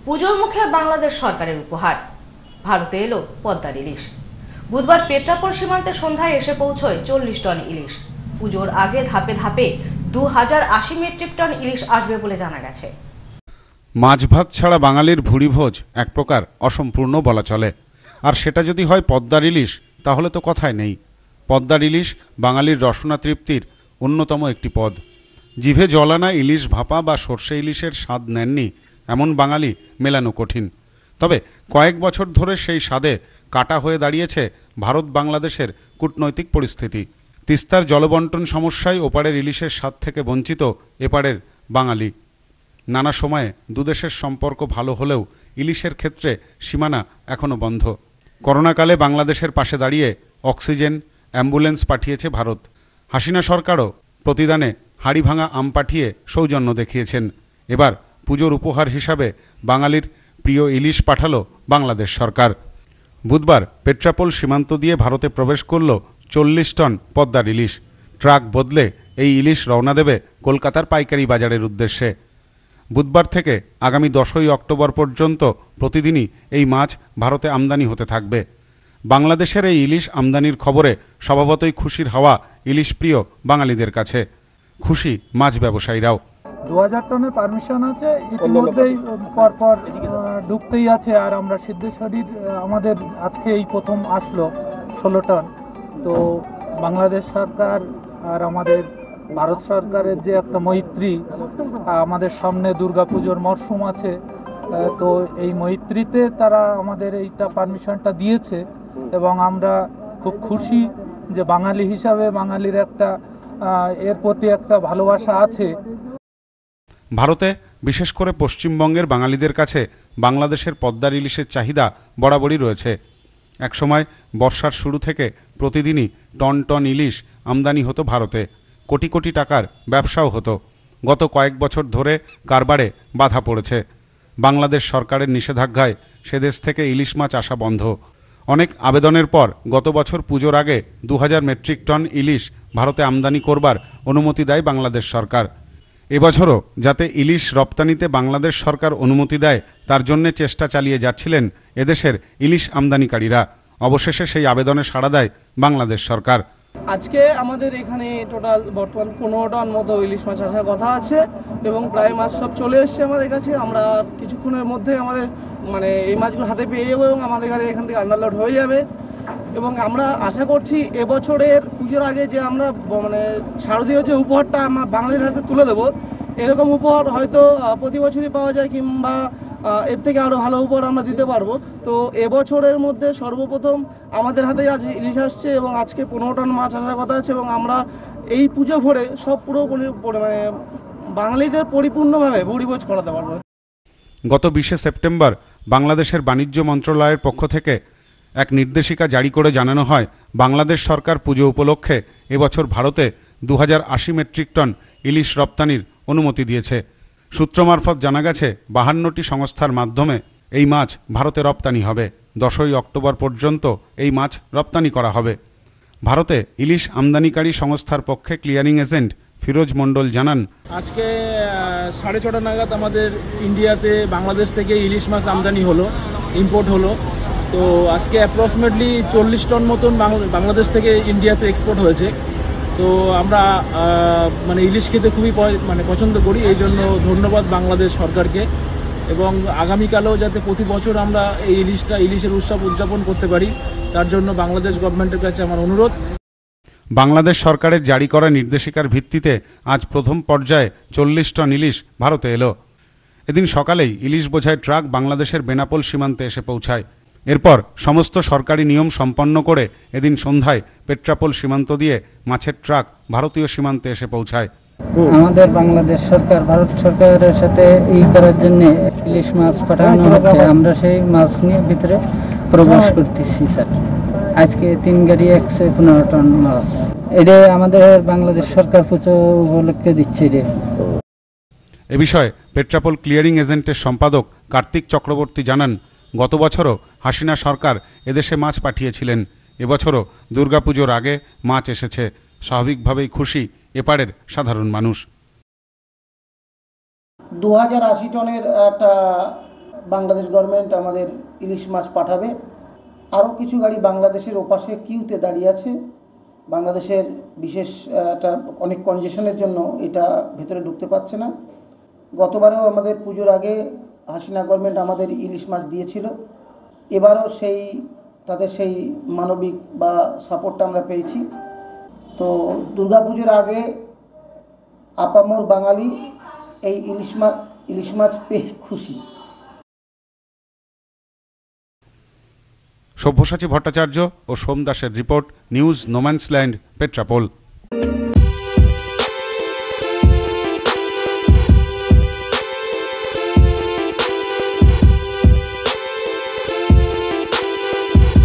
পুজোর মুখে বাংলাদেশ সরকারের উপহার, ভারতে এলো পদ্মার ইলিশ। বুধবার পেট্রাপোল সীমান্তে সন্ধ্যায় এসে পৌঁছয় 40 টন ইলিশ। পুজোর আগে ধাপে ধাপে 2080 মেট্রিক টন ইলিশ আসবে বলে জানা গেছে। মাছ ভাত ছাড়া বাঙালির ভুরিভোজ এক প্রকার অসম্পূর্ণ বলা চলে। আর সেটা যদি হয় পদ্মার ইলিশ, তাহলে তো কথাই নেই। পদ্মার ইলিশ বাঙালির রসনা তৃপ্তির অন্যতম একটি পদ। জিভে জলানা ইলিশ ভাপা বা সর্ষে ইলিশের স্বাদ নেননি এমন বাঙালি মেলানো কঠিন। তবে কয়েক বছর ধরে সেই স্বাদে কাটা হয়ে দাঁড়িয়েছে ভারত বাংলাদেশের কূটনৈতিক পরিস্থিতি। তিস্তার জলবন্টন সমস্যায় ওপারের ইলিশের স্বাদ থেকে বঞ্চিত এপারের বাঙালি। নানা সময়ে দুদেশের সম্পর্ক ভালো হলেও ইলিশের ক্ষেত্রে সীমানা এখনও বন্ধ। করোনাকালে বাংলাদেশের পাশে দাঁড়িয়ে অক্সিজেন, অ্যাম্বুলেন্স পাঠিয়েছে ভারত। হাসিনা সরকারও প্রতিদানে হাড়ি ভাঙা আম পাঠিয়ে সৌজন্য দেখিয়েছেন। এবার পুজোর উপহার হিসাবে বাঙালির প্রিয় ইলিশ পাঠালো বাংলাদেশ সরকার। বুধবার পেট্রাপোল সীমান্ত দিয়ে ভারতে প্রবেশ করল 40 টন পদ্মার ইলিশ। ট্রাক বদলে এই ইলিশ রওনা দেবে কলকাতার পাইকারি বাজারের উদ্দেশ্যে। বুধবার থেকে আগামী 10ই অক্টোবর পর্যন্ত প্রতিদিনই এই মাছ ভারতে আমদানি হতে থাকবে। বাংলাদেশের এই ইলিশ আমদানির খবরে স্বভাবতই খুশির হাওয়া ইলিশ প্রিয় বাঙালিদের কাছে। খুশি মাছ ব্যবসায়ীরাও। 2000 টনের পারমিশন আছে, ইতিমধ্যেই পরপর ঢুকতেই আছে। আর আমরা সিদ্ধেশ্বরীর আমাদের আজকে এই প্রথম আসলো 16 টন। তো বাংলাদেশ সরকার আর আমাদের ভারত সরকারের যে একটা মৈত্রী, আমাদের সামনে দুর্গাপুজোর মরশুম আছে, তো এই মৈত্রীতে তারা আমাদের এইটা পারমিশনটা দিয়েছে এবং আমরা খুব খুশি যে বাঙালি হিসাবে বাঙালির একটা এর প্রতি একটা ভালোবাসা আছে। ভারতে বিশেষ করে পশ্চিমবঙ্গের বাঙালিদের কাছে বাংলাদেশের পদ্মার ইলিশের চাহিদা বরাবরই রয়েছে। একসময় বর্ষার শুরু থেকে প্রতিদিনই টন টন ইলিশ আমদানি হতো ভারতে। কোটি কোটি টাকার ব্যবসাও হতো। গত কয়েক বছর ধরে কারবারে বাধা পড়েছে। বাংলাদেশ সরকারের নিষেধাজ্ঞায় সে দেশ থেকে ইলিশ মাছ আসা বন্ধ। অনেক আবেদনের পর গত বছর পুজোর আগে 2000 মেট্রিক টন ইলিশ ভারতে আমদানি করবার অনুমতি দেয় বাংলাদেশ সরকার। এবছরও যাতে ইলিশ রপ্তানিতে বাংলাদেশ সরকার অনুমতি দেয় তার জন্য চেষ্টা চালিয়ে যাচ্ছিলেন এদেশের ইলিশ আমদানিকারীরা। অবশেষে সেই আবেদনে সাড়া দেয় বাংলাদেশ সরকার। আজকে আমাদের এখানে টোটাল বর্তমান 15 টন মতো ইলিশ মাছ আসার কথা আছে এবং প্রায় মাছ সব চলে এসছে আমাদের কাছে। আমরা কিছুক্ষণের মধ্যে আমাদের এই মাছগুলো হাতে পেয়ে যাবো এবং আমাদের গাড়ি এখান থেকে আন্ডারলোড হয়ে যাবে। এবং আমরা আশা করছি এবছরের পুজোর আগে যে আমরা শারদীয় যে উপহারটা আমরা বাঙালির হাতে তুলে দেবো, এরকম উপহার হয়তো প্রতি বছরই পাওয়া যায় কিংবা এর থেকে আরও ভালো উপহার আমরা দিতে পারবো। তো এবছরের মধ্যে সর্বপ্রথম আমাদের হাতে আজ ইলিশ আসছে এবং আজকে 15 টন মাছ আসার কথা আছে এবং আমরা এই পুজো ভরে সব পুরো বাঙালিদের পরিপূর্ণভাবে ভুরিভোজ করাতে পারবো। গত 20 সেপ্টেম্বর বাংলাদেশের বাণিজ্য মন্ত্রণালয়ের পক্ষ থেকে এক নির্দেশিকা জারি করে জানানো হয় বাংলাদেশ সরকার পুজো উপলক্ষে এবছর ভারতে 2080 মেট্রিক টন ইলিশ রপ্তানির অনুমতি দিয়েছে। সূত্র মারফত জানা গেছে 52টি সংস্থার মাধ্যমে এই মাছ ভারতে রপ্তানি হবে। 10ই অক্টোবর পর্যন্ত এই মাছ রপ্তানি করা হবে। ভারতে ইলিশ আমদানিকারী সংস্থার পক্ষে ক্লিয়ারিং এজেন্ট ফিরোজ মণ্ডল জানান, আজকে 6:30 নাগাদ আমাদের ইন্ডিয়াতে বাংলাদেশ থেকে ইলিশ মাছ আমদানি হলো, ইম্পোর্ট হলো। তো আজকে অ্যাপ্রক্সিমেটলি 40 টন মতন বাংলাদেশ থেকে ইন্ডিয়াতে এক্সপোর্ট হয়েছে। তো আমরা ইলিশ খেতে খুবই পছন্দ করি, এই জন্য ধন্যবাদ বাংলাদেশ সরকারকে। এবং আগামীকালেও যাতে প্রতি বছর আমরা এই ইলিশের উৎসব উদযাপন করতে পারি, তার জন্য বাংলাদেশ গভর্নমেন্টের কাছে আমার অনুরোধ। বাংলাদেশ সরকারের জারি করা নির্দেশিকার ভিত্তিতে আজ প্রথম পর্যায়ে 40 টন ইলিশ ভারতে এলো। এদিন সকালেই ইলিশ বোঝাই ট্রাক বাংলাদেশের বেনাপোল সীমান্তে এসে পৌঁছায়। এরপর সমস্ত সরকারি নিয়ম সম্পন্ন করে এদিন সন্ধ্যায় পেট্রাপোল সীমান্ত দিয়ে মাছের ট্রাক ভারতীয় সীমান্তে এসে পৌঁছায়। আমাদের বাংলাদেশ সরকার ভারত সরকারের সাথে এই করার জন্য ইলিশ মাছ পাঠানো হচ্ছে। আমরা সেই মাছ নিয়ে ভিতরে প্রবেশ করতেছি স্যার। আজকে 3 গাড়ি 115 টন মাছ এটা আমাদের বাংলাদেশ সরকার পুজো উপলক্ষে দিচ্ছে। এ বিষয়ে পেট্রাপোল ক্লিয়ারিং এজেন্টের সম্পাদক কার্তিক চক্রবর্তী জানান, গত বছরও হাসিনা সরকার এদেশে মাছ পাঠিয়েছিলেন। এবছরও দুর্গাপুজোর আগে মাছ এসেছে। স্বাভাবিকভাবেই খুশি এপারের সাধারণ মানুষ। 2080 টনের একটা বাংলাদেশ গভর্নমেন্ট আমাদের ইলিশ মাছ পাঠাবে। আরও কিছু গাড়ি বাংলাদেশের ওপাশে কিউতে দাঁড়িয়ে আছে। বাংলাদেশের বিশেষ একটা অনেক কনজেশনের জন্য এটা ভেতরে ঢুকতে পারছে না। গতবারেও আমাদের পুজোর আগে হাসিনা গভর্নমেন্ট আমাদের ইলিশ মাছ দিয়েছিল, এবারও তাদের সেই মানবিক বা সাপোর্টটা আমরা পেয়েছি। তো দুর্গাপুজোর আগে আপামর বাঙালি এই ইলিশ মাছ পেয়ে খুশি। সব্যসাচী ভট্টাচার্য ও সোম দাসের রিপোর্ট, নিউজ নোম্যান্সল্যান্ড, পেট্রাপোল।